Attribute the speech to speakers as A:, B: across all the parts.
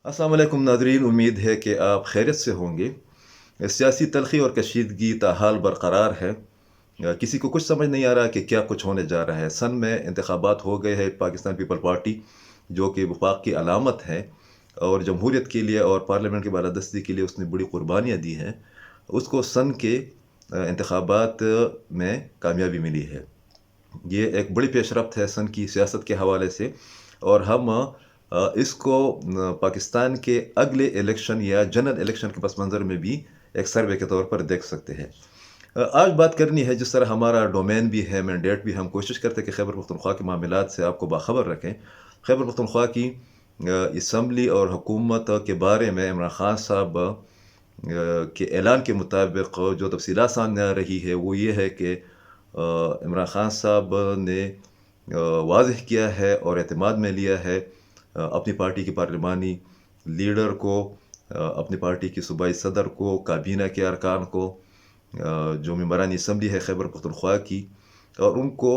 A: अस्सलाम वालेकुम नादरीन, उम्मीद है कि आप खैरियत से होंगे। सियासी तलखी और कशीदगी ताहाल बरकरार है। किसी को कुछ समझ नहीं आ रहा कि क्या कुछ होने जा रहा है। सन में इंतखाबात हो गए हैं। पाकिस्तान पीपल पार्टी जो कि वफाक की अलामत है और जमहूरियत के लिए और पार्लियामेंट की बालादस्ती के लिए उसने बड़ी कुर्बानियाँ दी हैं, उसको सन के इंतखाबात में कामयाबी मिली है। ये एक बड़ी पेशरफ्त है सन की सियासत के हवाले से। और हम इसको पाकिस्तान के अगले इलेक्शन या जनरल इलेक्शन के पस मंज़र में भी एक सर्वे के तौर पर देख सकते हैं। आज बात करनी है, जिस तरह हमारा डोमेन भी है, मैंडेट भी, हम कोशिश करते हैं कि खैबर पख्तूनख्वा के मामलात से आपको बाखबर रखें। खैबर पख्तूनख्वा की इसम्बली और हुकूमत के बारे में इमरान खान साहब के ऐलान के मुताबिक जो तफसीलात सामने आ रही है वो ये है कि इमरान खान साहब ने वाज़ेह किया है और एतमाद में लिया है अपनी पार्टी की पार्लिमानी लीडर को, अपनी पार्टी की सूबाई सदर को, काबीना के अरकान को, जो मेंबरान असम्बली है खैबर पख्तूनख्वा की, और उनको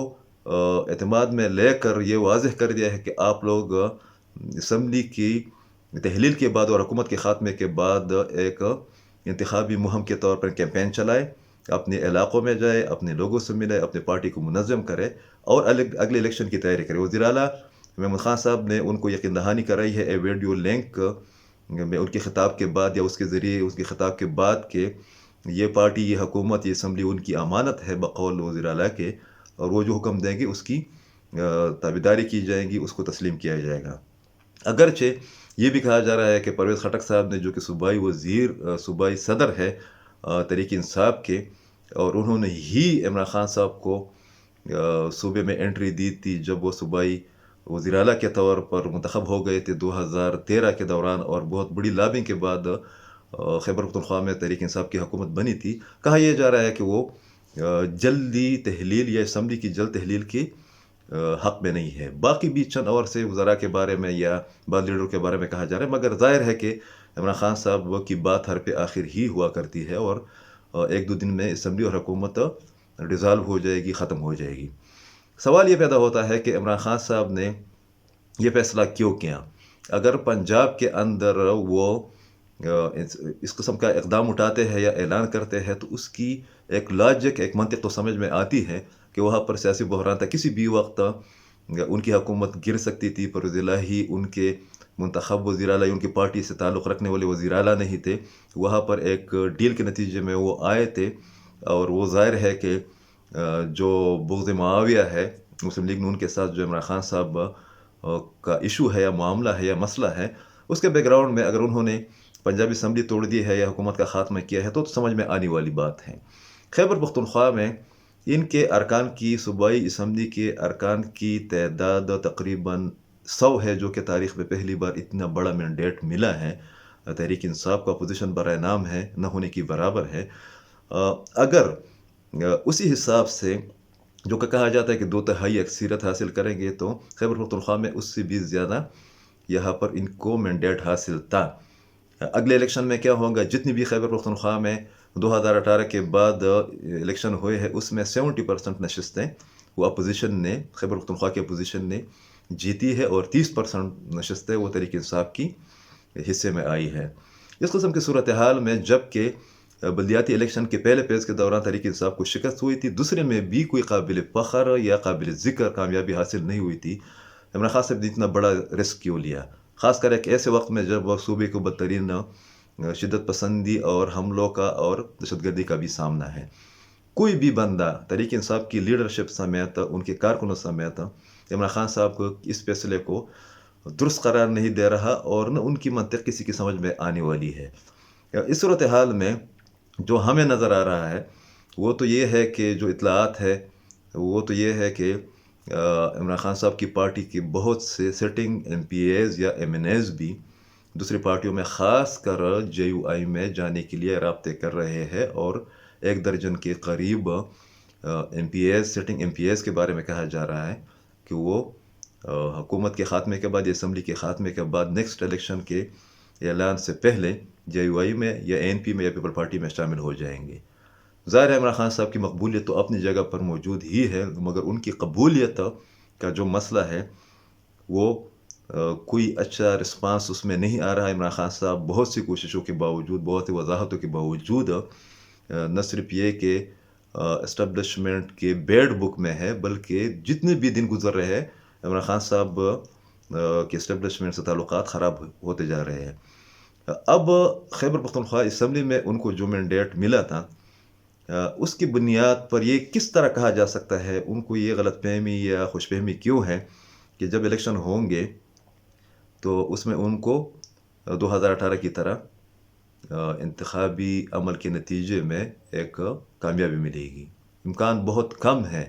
A: एतमाद में लेकर ये वाज़ेह कर दिया है कि आप लोग असम्बली की तहलील के बाद और हुकूमत के ख़ात्मे के बाद एक इंतखाबी मुहिम के तौर पर कैंपेन चलाए, अपने इलाक़ों में जाए, अपने लोगों से मिले, अपनी पार्टी को मुनज़्ज़म करे और अगले इलेक्शन की तैयारी करे। वज़ीर आला महमूद खान साहब ने उनको यकीन दहानी कराई है ए वीडियो लिंक में उनके ख़िताब के बाद या उसके ज़रिए उसके ख़िताब के बाद के ये पार्टी, ये हुकूमत, ये असम्बली उनकी अमानत है बक़ौल वज़ीर आला के, और वो जो हुक्म देंगे उसकी ताबेदारी की जाएगी, उसको तस्लीम किया जाएगा। अगरचे ये भी कहा जा रहा है कि परवेज़ खटक साहब ने, जो कि सूबाई सदर है तहरीक इंसाफ के, और उन्होंने ही इमरान खान साहब को सूबे में एंट्री दी थी जब वो सूबाई वज़ीर आला के तौर पर मुंतखब हो गए थे 2013 के दौरान, और बहुत बड़ी लॉबिंग के बाद खैबर पख्तूनख्वा में तहरीक इंसाफ की हुकूमत बनी थी। कहा यह जा रहा है कि वो जल्दी तहलील या असम्बली की जल्द तहलील की हक़ में नहीं है। बाकी भी चंद और से वज़रा के बारे में या बाद लीडरों के बारे में कहा जा रहा है, मगर ज़ाहिर है कि इमरान खान साहब की बात हर पे आखिर ही हुआ करती है और एक दो दिन में असम्बली और हुकूमत डिज़ाल्व हो जाएगी, ख़त्म हो जाएगी। सवाल ये पैदा होता है कि इमरान खान साहब ने ये फ़ैसला क्यों किया। अगर पंजाब के अंदर वो इस किस्म का इक़दाम उठाते हैं या ऐलान करते हैं तो उसकी एक लॉजिक, एक मंतिक तो समझ में आती है कि वहाँ पर सियासी बहरान था, किसी भी वक्त उनकी हुकूमत गिर सकती थी। परवेज़ इलाही उनके मुंतखब वज़ीर आला, उनकी पार्टी से ताल्लुक़ रखने वाले वज़ीर आला नहीं थे। वहाँ पर एक डील के नतीजे में वो आए थे, और वो ज़ाहिर है कि जो बुग़्ज़ मुआविया है मुस्लिम लीग नून के साथ, जो इमरान खान साहब का इशू है या मामला है या मसला है, उसके बैकग्राउंड में अगर उन्होंने पंजाबी असम्बली तोड़ दी है या हुकूमत का ख़ात्मा किया है तो समझ में आने वाली बात है। खैबर पख्तूनख्वा में इनके अरकान की, सूबाई असम्बली के अरकान की तादाद तकरीबन 100 है, जो कि तारीख़ में पहली बार इतना बड़ा मैंडेट मिला है। तहरीक इंसाफ का पोजीशन बराए नाम है, न होने की बराबर है। अगर उसी हिसाब से जो कि कहा जाता है कि 2/3 अक्सरियत हासिल करेंगे तो खैबर पख्तूनख्वा में उससे भी ज़्यादा यहाँ पर इनको मैंडेट हासिल था। अगले इलेक्शन में क्या होगा, जितनी भी खैबर पख्तूनख्वा में 2018 के बाद इलेक्शन हुए हैं उसमें 70% नशस्तें वो अपोजिशन ने, खैबर पख्तूनख्वा की अपोजिशन ने जीती है, और 30% नशस्तें वो तहरीक इंसाफ की हिस्से में आई है। इस किस्म की सूरत हाल में जबकि बल्दियाती इलेक्शन के पहले फेज़ के दौरान तहरीक इंसाफ को शिकस्त हुई थी, दूसरे में भी कोई काबिल फ़ख्र या काबिल ज़िक्र कामयाबी हासिल नहीं हुई थी। इमरान खान साहब ने इतना बड़ा रिस्क क्यों लिया, ख़ासकर एक ऐसे वक्त में जब सूबे को बदतरीन शिद्दत पसंदी और हमलों का और दहशतगर्दी का भी सामना है। कोई भी बंदा तहरीक इंसाफ की लीडरशिप समेत, उनके कारकुनों समेत इमरान खान साहब को इस फैसले को दुरुस्त करार नहीं दे रहा, और न उनकी मंतिक किसी की समझ में आने वाली है। इस सूरत हाल में जो हमें नज़र आ रहा है वो तो ये है कि जो इत्तलाआत है वो तो ये है कि इमरान खान साहब की पार्टी के बहुत से सिटिंग MPAs या MNAs भी दूसरी पार्टियों में, ख़ास कर JUI में जाने के लिए राब्ते कर रहे हैं, और 1 दर्जन के करीब MPAs, सिटिंग MPAs के बारे में कहा जा रहा है कि वो हुकूमत के ख़ात्मे के बाद या असम्बली के ख़ात्मे के बाद नेक्स्ट इलेक्शन के ऐलान से पहले JUI में या ANP में या पीपल पार्टी में शामिल हो जाएंगे। ज़ाहिर है इमरान खान साहब की मकबूलियत तो अपनी जगह पर मौजूद ही है, मगर उनकी कबूलियत का जो मसला है वो कोई अच्छा रिस्पांस उसमें नहीं आ रहा है। इमरान खान साहब बहुत सी कोशिशों के बावजूद, बहुत सी वजाहतों के बावजूद न सिर्फ ये कि इस्टब्लिशमेंट के बैड बुक में है, बल्कि जितने भी दिन गुजर रहे हैं इमरान खान साहब के इस्टब्लिशमेंट से ताल्लुकात ख़राब होते जा रहे हैं। अब खैबर पख्तूनख्वा असम्बली में उनको जो मैंडेट मिला था, उसकी बुनियाद पर ये किस तरह कहा जा सकता है, उनको ये गलतफहमी या खुशफहमी क्यों है कि जब इलेक्शन होंगे तो उसमें उनको 2018 की तरह इंतखाबी अमल के नतीजे में एक कामयाबी मिलेगी। इम्कान बहुत कम है।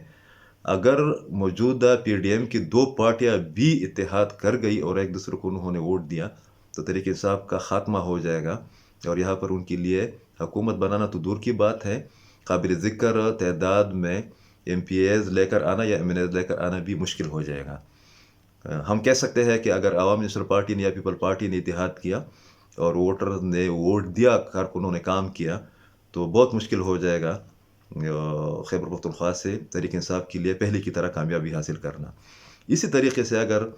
A: अगर मौजूदा PDM की दो पार्टियां भी इत्तेहाद कर गई और एक दूसरे को उन्होंने वोट दिया तो तहरीक इंसाफ का ख़ात्मा हो जाएगा और यहाँ पर उनके लिए हुकूमत बनाना तो दूर की बात है, काबिल ज़िक्र तादाद में MPAs लेकर आना या MNAs लेकर आना भी मुश्किल हो जाएगा। हम कह सकते हैं कि अगर आवाम नेशनल पार्टी ने या पीपल पार्टी ने इत्तेहाद किया और वोटर ने वोट दिया, कारकुनों ने काम किया, तो बहुत मुश्किल हो जाएगा खैबर पख्तूनख्वा से तहरीक इंसाफ के लिए पहले की तरह कामयाबी हासिल करना। इसी तरीके से अगर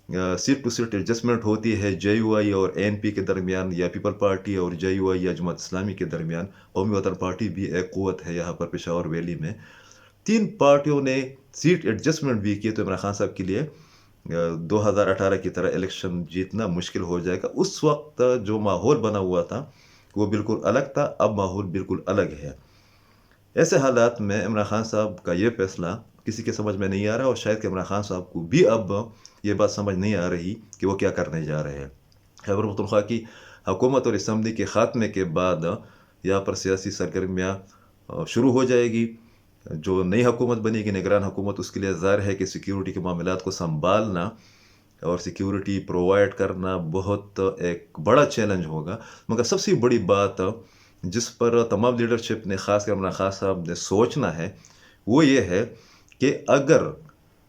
A: सीट टू सीट एडजस्टमेंट होती है JUI और ANP के दरमियान या पीपल पार्टी और JUI या जमात इस्लामी के दरमियान, कौमी वतन पार्टी भी एक क़ुव्वत है यहाँ पर पेशावर वैली में, तीन पार्टियों ने सीट एडजस्टमेंट भी किए तो इमरान खान साहब के लिए 2018 की तरह इलेक्शन जीतना मुश्किल हो जाएगा। उस वक्त जो माहौल बना हुआ था वो बिल्कुल अलग था, अब माहौल बिल्कुल अलग है। ऐसे हालात में इमरान खान साहब का ये फैसला किसी के समझ में नहीं आ रहा और शायद कि इमरान खान साहब को भी अब ये बात समझ नहीं आ रही कि वो क्या करने जा रहे हैं। खैबर पख्तूनख्वा की हुकूमत और असम्बली के ख़ात्मे के बाद यहाँ पर सियासी सरगर्मियाँ शुरू हो जाएगी। जो नई हुकूमत बनेगी, निगरान हुकूमत, उसके लिए ज़ाहिर है कि सिक्योरिटी के मामलात को संभालना और सिक्योरिटी प्रोवाइड करना बहुत एक बड़ा चैलेंज होगा। मगर सबसे बड़ी बात जिस पर तमाम लीडरशिप ने, ख़ासकर इमरान खान साहब ने सोचना है वो ये है कि अगर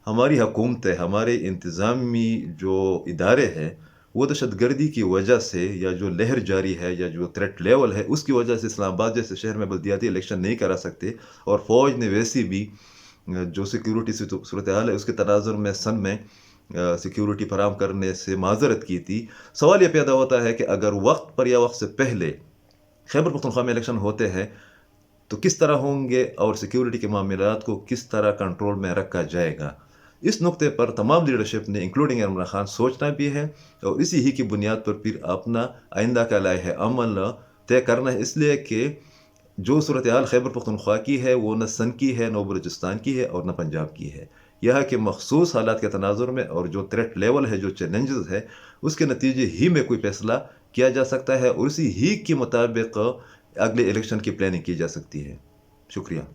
A: हमारी हुकूमतें, हमारे इंतज़ामी जो इदारे हैं वो दहशतगर्दी की वजह से या जो लहर जारी है या जो थ्रेट लेवल है उसकी वजह से इस्लामाबाद जैसे शहर में बल्दियाती इलेक्शन नहीं करा सकते, और फ़ौज ने वैसी भी जो सिक्योरिटी सूरत हाल है उसके तनाजुर में सन में सिक्योरिटी फराम करने से माजरत की थी। सवाल ये पैदा होता है कि अगर वक्त पर या वक्त से पहले खैबर पख्तूनख्वा में इलेक्शन होते हैं तो किस तरह होंगे और सिक्योरिटी के मामलात को किस तरह कंट्रोल में रखा जाएगा। इस नुक्ते पर तमाम लीडरशिप ने इंक्लूडिंग इमरान खान सोचना भी है और इसी ही की बुनियाद पर फिर अपना आइंदा का लाए अमल तय करना है, इसलिए कि जो सूरत हाल खैबर पख्तूनख्वा की है वो न सन की है, न बलूचिस्तान की है और न पंजाब की है। यह के मखसूस हालात के तनाजुर में और जो थ्रेट लेवल है, जो चैलेंजेस है, उसके नतीजे ही में कोई फैसला किया जा सकता है और उसी ही के मुताबिक अगले इलेक्शन की प्लानिंग की जा सकती है। शुक्रिया।